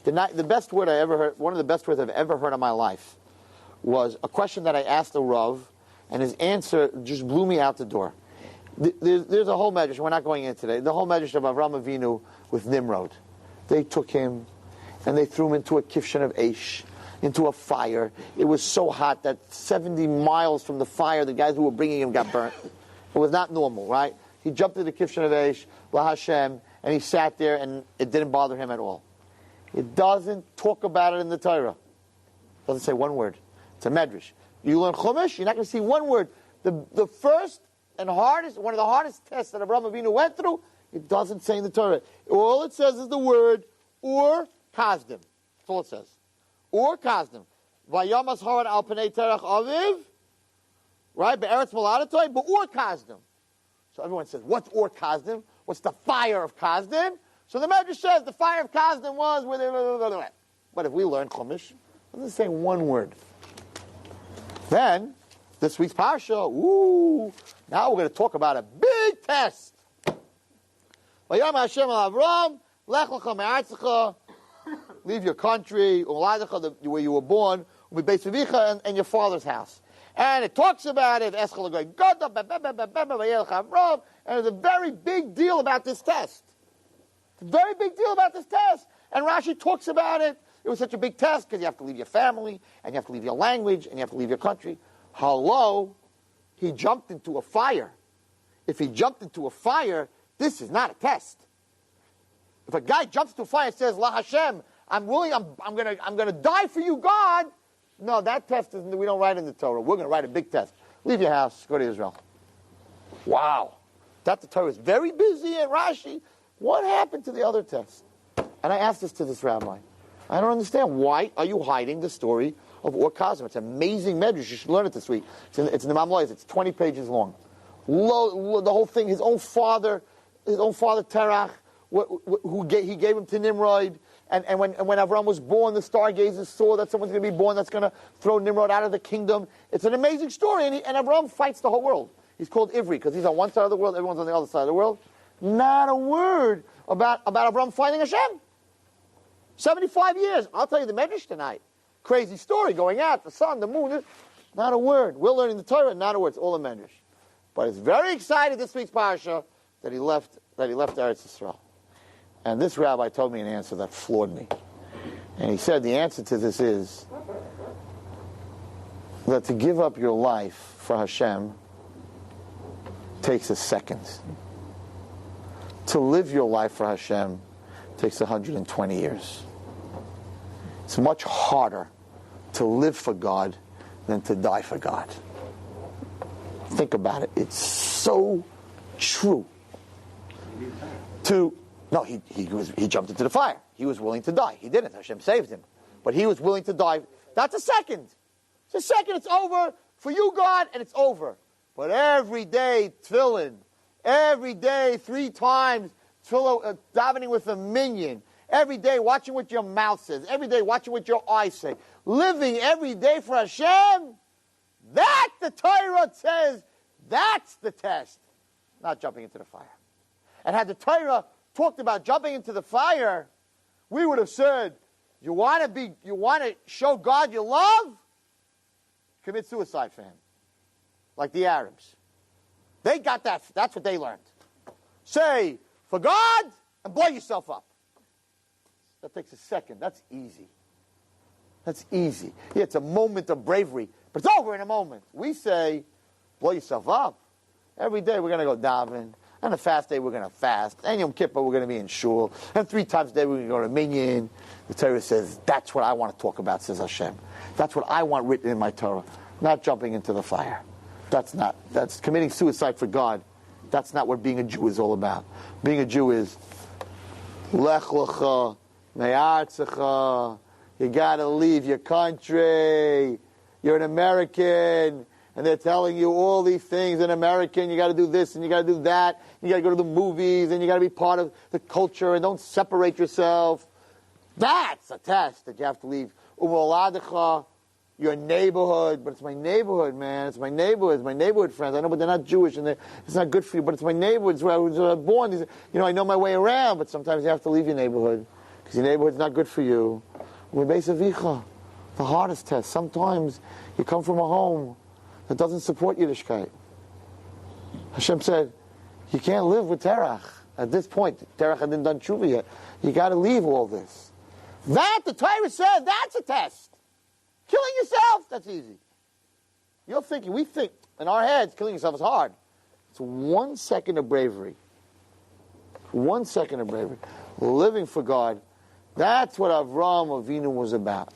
The best word I ever heard, one of the best words I've ever heard in my life, was a question that I asked the Rav, and his answer just blew me out the door. There's a whole medrash, we're not going in today, the whole medrash of Avram Avinu with Nimrod. They took him, and they threw him into a kivshan of Eish, into a fire. It was so hot that 70 miles from the fire, the guys who were bringing him got burnt. It was not normal, right? He jumped into the kivshan of Eish, La Hashem, and he sat there, and it didn't bother him at all. It doesn't talk about it in the Torah. It doesn't say one word. It's a medrash. You learn Chumash, you're not going to see one word. The first and hardest, one of the hardest tests that Avraham Avinu went through, it doesn't say in the Torah. All it says is the word Ur Kazdim. That's all it says. Ur Kazdim. Vayamas Haran al Panei Terach Aviv. Right? Be'eretz Moladatoy. But Ur Kazdim. So everyone says, what's Ur Kazdim? What's the fire of Kazdim? So the Medrash says the fire of Kazdim was where they... But if we learn Chumash, it doesn't say one word. Then, this week's Parsha, now we're going to talk about a big test. Vayam Hashem al Avram, lech lecha me'artzecha, leave your country, where you were born, and your father's house. And it talks about it, and there's a very big deal about this test. It's a very big deal about this test. And Rashi talks about it. It was such a big test because you have to leave your family, and you have to leave your language, and you have to leave your country. Hello, he jumped into a fire. If he jumped into a fire, this is not a test. If a guy jumps into a fire and says, La Hashem, I'm gonna die for you, God. No, that test isn't, we don't write in the Torah. We're gonna write a big test. Leave your house, go to Israel. Wow. That the Torah is very busy at Rashi. What happened to the other test? And I asked this to this rabbi. I don't understand. Why are you hiding the story of Ur Kazdim? It's an amazing medrash. You should learn it this week. It's in the Mamlois. It's 20 pages long. The whole thing, his own father Terach, he gave him to Nimrod. And when Avram was born, the stargazers saw that someone's going to be born that's going to throw Nimrod out of the kingdom. It's an amazing story. And Avram fights the whole world. He's called Ivri because he's on one side of the world, everyone's on the other side of the world. Not a word about Avram fighting Hashem. 75 years. I'll tell you the medrash tonight. Crazy story going out, the sun, the moon. Not a word. We're learning the Torah, not a word. It's all a medrash. But it's very excited this week's parasha that he left Eretz Yisrael. And this rabbi told me an answer that floored me. And he said the answer to this is that to give up your life for Hashem takes a second. To live your life for Hashem takes 120 years. It's much harder to live for God than to die for God. Think about it. It's so true. He jumped into the fire. He was willing to die. He didn't. Hashem saved him. But he was willing to die. That's a second. It's a second. It's over for you, God, and it's over. But every day, tefillin. Every day, 3 times, tefillah, davening with a minyan. Every day, watching what your mouth says. Every day, watching what your eyes say. Living every day for Hashem. That, the Torah says, that's the test. Not jumping into the fire. And had the Torah talked about jumping into the fire, we would have said, you want to show God your love? Commit suicide for him. Like the Arabs. They got that. That's what they learned. Say, for God, and blow yourself up. That takes a second. That's easy. That's easy. Yeah, it's a moment of bravery, but it's over in a moment. We say, blow yourself up. Every day we're going to go daven. On a fast day we're going to fast. And Yom Kippur we're going to be in shul. And 3 times a day we're going to go to minyan. The Torah says, that's what I want to talk about, says Hashem. That's what I want written in my Torah. Not jumping into the fire. That's committing suicide for God. That's not what being a Jew is all about. Being a Jew is lech lecha me'artzecha. You got to leave your country. You're an American, and they're telling you all these things. An American, you got to do this and you got to do that. You got to go to the movies and you got to be part of the culture and don't separate yourself. That's a test that you have to leave. Umoladecha, your neighborhood, but it's my neighborhood, man. It's my neighborhood. It's my neighborhood friends. I know, but they're not Jewish, and it's not good for you. But it's my neighborhood. It's where I was born. I know my way around. But sometimes you have to leave your neighborhood because your neighborhood's not good for you. The hardest test. Sometimes you come from a home that doesn't support Yiddishkeit. Hashem said, you can't live with Terach. At this point, Terach hadn't done tshuva yet. You got to leave all this. That, the Torah said, that's a test. Killing yourself, that's easy. You're thinking, we think, in our heads, killing yourself is hard. It's 1 second of bravery. 1 second of bravery. Living for God. That's what Avraham Avinu was about.